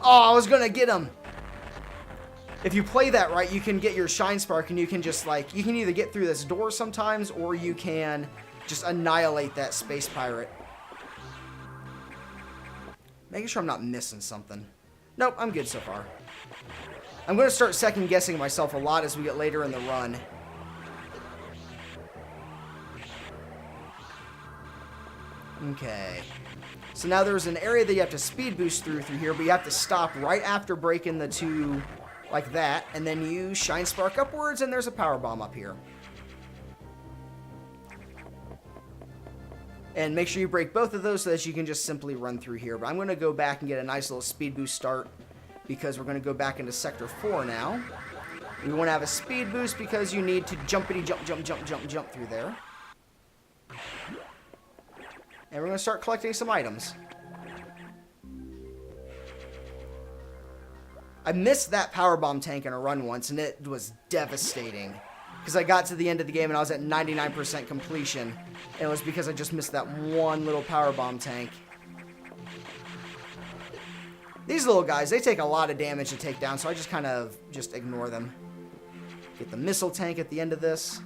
Oh, I was gonna get him. If you play that right, you can get your Shine Spark and you can just like, you can either get through this door sometimes or you can just annihilate that space pirate. Making sure I'm not missing something. Nope, I'm good so far. I'm going to start second guessing myself a lot as we get later in the run. Okay. So now there's an area that you have to speed boost through here, but you have to stop right after breaking the two like that, and then you Shine Spark upwards, and there's a power bomb up here. And make sure you break both of those so that you can just simply run through here. But I'm going to go back and get a nice little speed boost start because we're going to go back into Sector 4 now. We want to have a speed boost because you need to jumpity jump, jump, jump, jump, jump through there. And we're going to start collecting some items. I missed that power bomb tank in a run once, and it was devastating. Because I got to the end of the game and I was at 99% completion. And it was because I just missed that one little power bomb tank. These little guys, they take a lot of damage to take down, so I just kind of just ignore them. Get the missile tank at the end of this.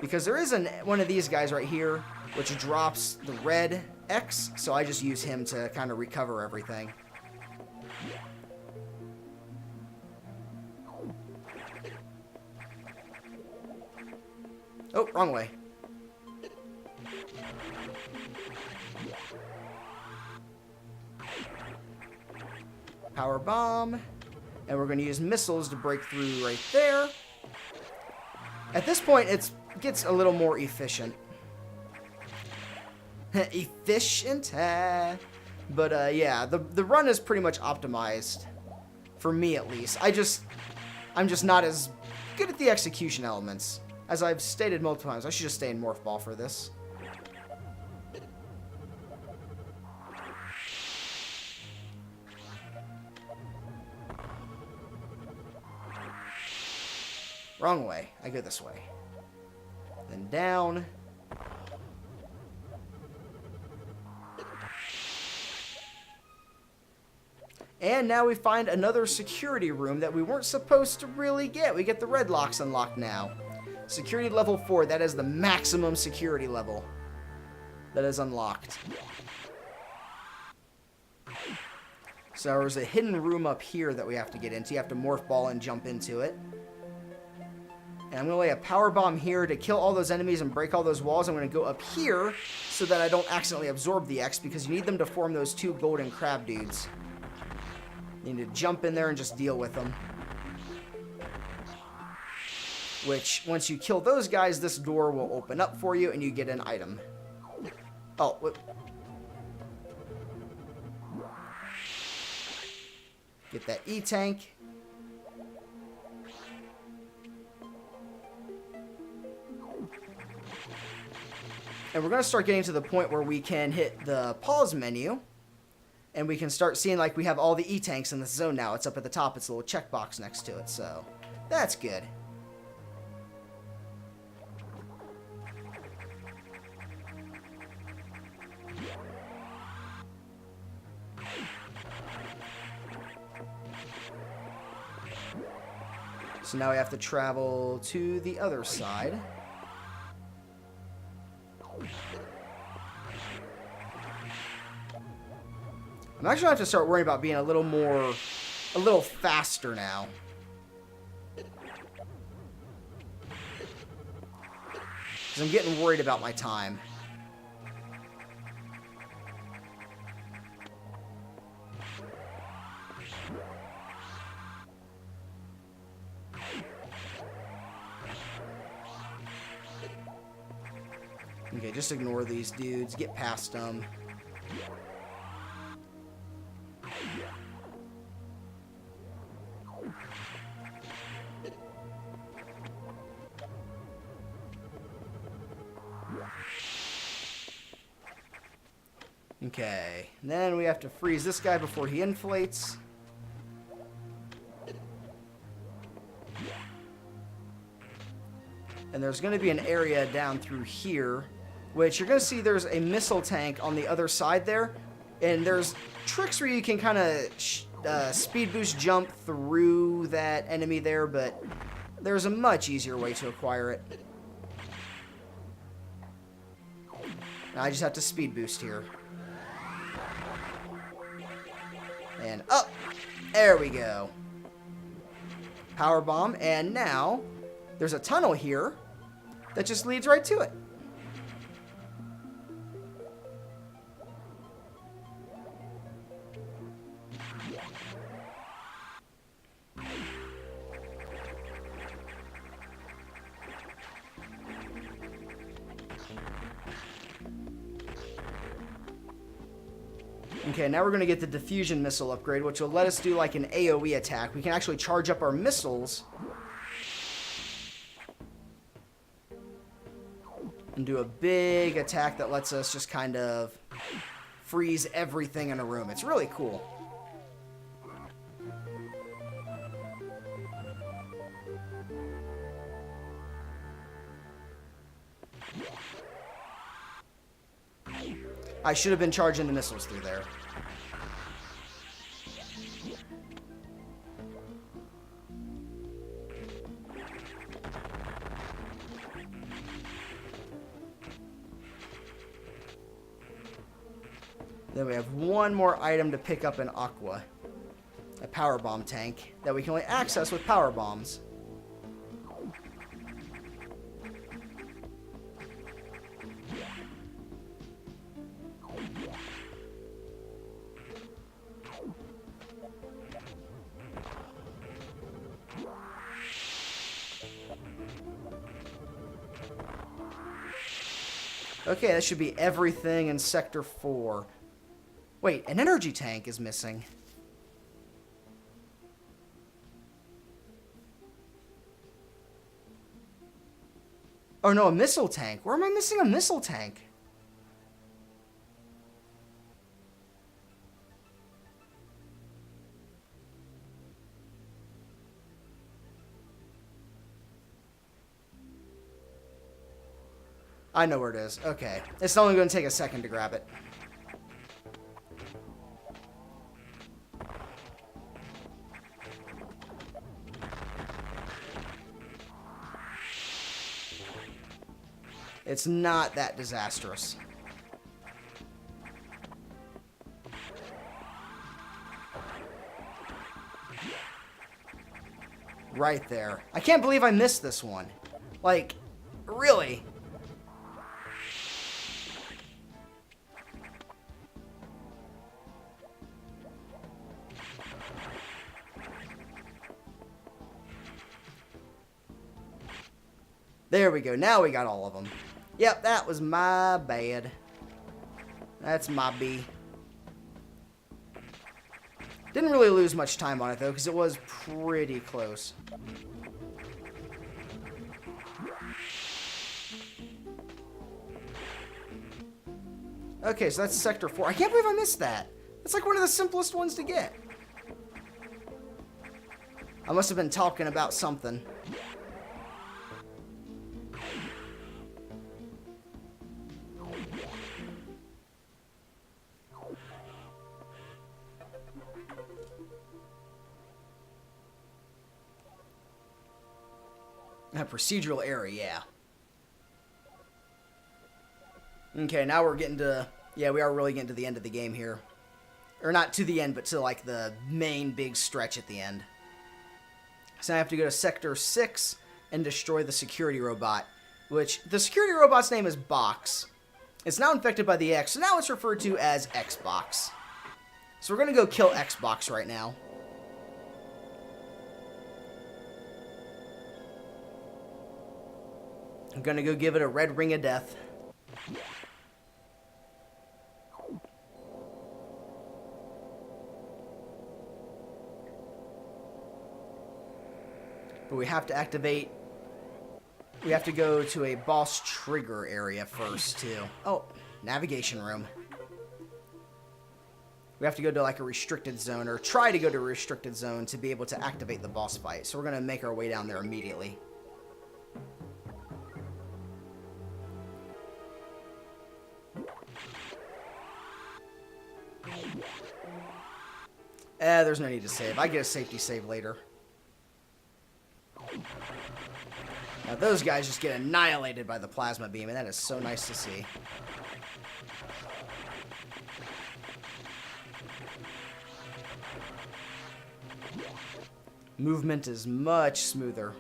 Because there is one of these guys right here, which drops the red X, so I just use him to kind of recover everything. Oh, wrong way. Power bomb. And we're going to use missiles to break through right there. At this point, it gets a little more efficient. Efficient? But, yeah, the run is pretty much optimized. For me, at least. I'm just not as good at the execution elements. As I've stated multiple times, I should just stay in Morph Ball for this. Wrong way. I go this way. Then down. And now we find another security room that we weren't supposed to really get. We get the red locks unlocked now. Security level 4, that is the maximum security level that is unlocked. So there's a hidden room up here that we have to get into. You have to Morph Ball and jump into it. And I'm going to lay a power bomb here to kill all those enemies and break all those walls. I'm going to go up here so that I don't accidentally absorb the X because you need them to form those two golden crab dudes. You need to jump in there and just deal with them. Which, once you kill those guys, this door will open up for you and you get an item. Oh, what? Get that E-Tank. And we're going to start getting to the point where we can hit the pause menu. And we can start seeing like we have all the E-Tanks in this zone now. It's up at the top. It's a little checkbox next to it. So, that's good. So now we have to travel to the other side. I'm actually going to have to start worrying about being a little faster now. Because I'm getting worried about my time. Okay, just ignore these dudes. Get past them. Okay, and then we have to freeze this guy before he inflates. And there's going to be an area down through here, which you're going to see there's a missile tank on the other side there. And there's tricks where you can kind of speed boost jump through that enemy there, but there's a much easier way to acquire it. Now I just have to speed boost here. And up! There we go. Power bomb, and now there's a tunnel here that just leads right to it. Okay, now we're going to get the diffusion missile upgrade, which will let us do like an AoE attack. We can actually charge up our missiles and do a big attack that lets us just kind of freeze everything in a room. It's really cool. I should have been charging the missiles through there. Then we have one more item to pick up in Aqua. A power bomb tank that we can only access with power bombs. Okay, that should be everything in Sector 4. Wait, an energy tank is missing. Oh no, a missile tank. Where am I missing a missile tank? I know where it is. Okay. It's only going to take a second to grab it. It's not that disastrous. Right there. I can't believe I missed this one. Like, really? There we go. Now we got all of them. Yep, that was my bad. That's my B. Didn't really lose much time on it, though, because it was pretty close. Okay, so that's Sector 4. I can't believe I missed that. That's like one of the simplest ones to get. I must have been talking about something. A procedural area, yeah. Okay, now we're getting to... Yeah, we are really getting to the end of the game here. Or not to the end, but to, like, the main big stretch at the end. So I have to go to Sector 6 and destroy the security robot. Which, the security robot's name is Box. It's now infected by the X, so now it's referred to as Xbox. So we're going to go kill Xbox right now. I'm gonna go give it a red ring of death. But we have to activate... We have to go to a boss trigger area first, too. Oh, navigation room. We have to go to, like, a restricted zone, or try to go to a restricted zone to be able to activate the boss fight. So we're gonna make our way down there immediately. There's no need to save. I get a safety save later. Now those guys just get annihilated by the plasma beam, and that is so nice to see. Movement is much smoother.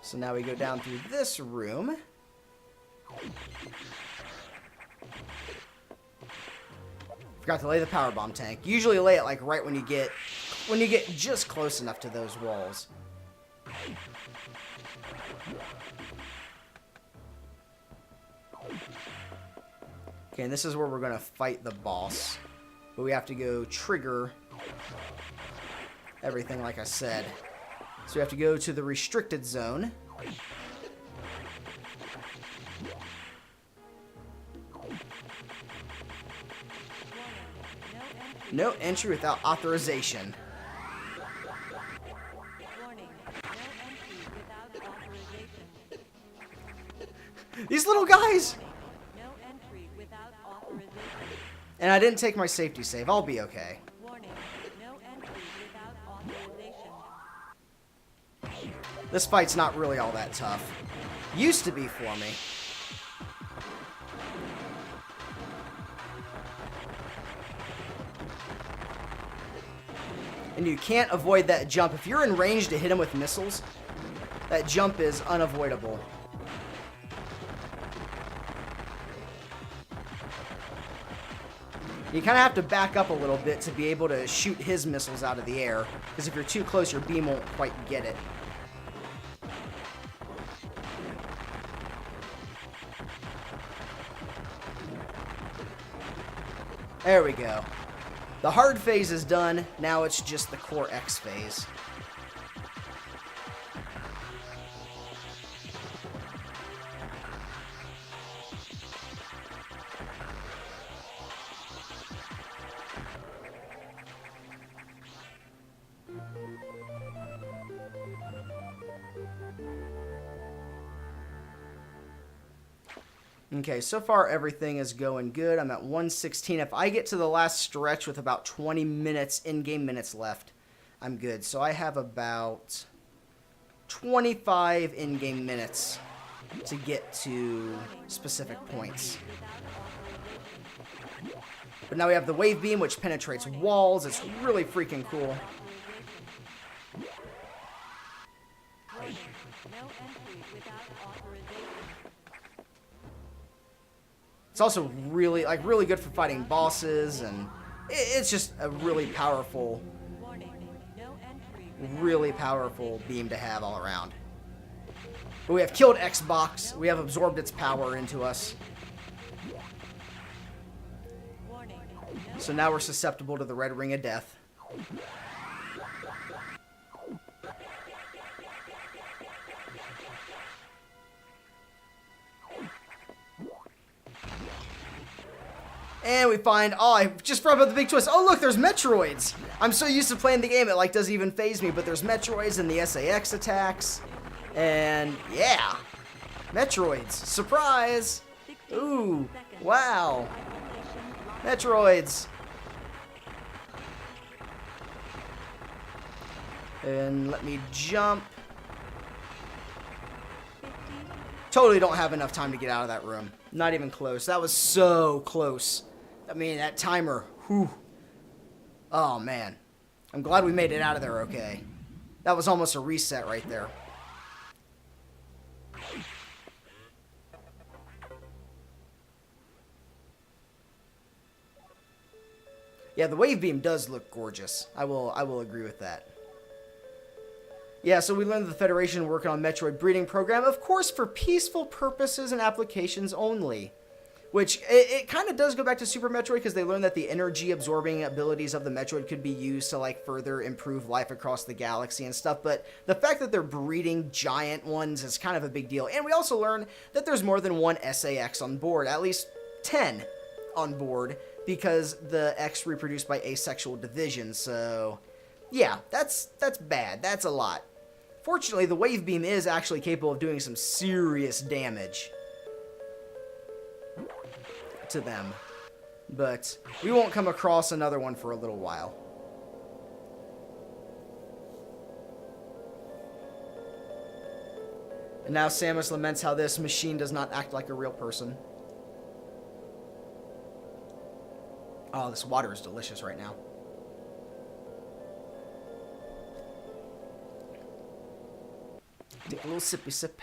So now we go down through this room. Forgot to lay the power bomb tank. Usually lay it like right when you get just close enough to those walls. Okay, and this is where we're going to fight the boss. But we have to go trigger everything like I said. So we have to go to the restricted zone. No entry without authorization. Warning, no entry without authorization. These little guys! No entry without authorization. And I didn't take my safety save. I'll be okay. Warning, no entry without authorization. This fight's not really all that tough. Used to be for me. And you can't avoid that jump. If you're in range to hit him with missiles, that jump is unavoidable. You kind of have to back up a little bit to be able to shoot his missiles out of the air. Because if you're too close, your beam won't quite get it. There we go. The hard phase is done. Now it's just the core X phase. Okay, so far everything is going good. I'm at 116. If I get to the last stretch with about 20 minutes, in-game minutes left, I'm good. So I have about 25 in-game minutes to get to specific points. But now we have the wave beam, which penetrates walls. It's really freaking cool. No entry without authorization. It's also really good for fighting bosses, and it's just a really powerful, Warning, no entry really powerful beam to have all around. But we have killed Xbox. We have absorbed its power into us. warning. No So now we're susceptible to the red ring of death. And we find, oh, I just forgot about the big twist. Oh, look, there's Metroids. I'm so used to playing the game, it like doesn't even faze me, but there's Metroids and the SAX attacks. And yeah, Metroids, surprise. Ooh, wow, Metroids. And let me jump. Totally don't have enough time to get out of that room. Not even close. That was so close. I mean, that timer. Whew. Oh, man. I'm glad we made it out of there okay. That was almost a reset right there. Yeah, the wave beam does look gorgeous. I will agree with that. Yeah, so we learned that the Federation working on Metroid breeding program, of course, for peaceful purposes and applications only. Which, it kind of does go back to Super Metroid, because they learned that the energy-absorbing abilities of the Metroid could be used to, like, further improve life across the galaxy and stuff, but the fact that they're breeding giant ones is kind of a big deal. And we also learned that there's more than one SAX on board, at least 10 on board, because the X reproduced by asexual division, so yeah, that's bad. That's a lot. Fortunately, the wave beam is actually capable of doing some serious damage to them. But we won't come across another one for a little while. And now Samus laments how this machine does not act like a real person. Oh, this water is delicious right now. Take a little sippy sip.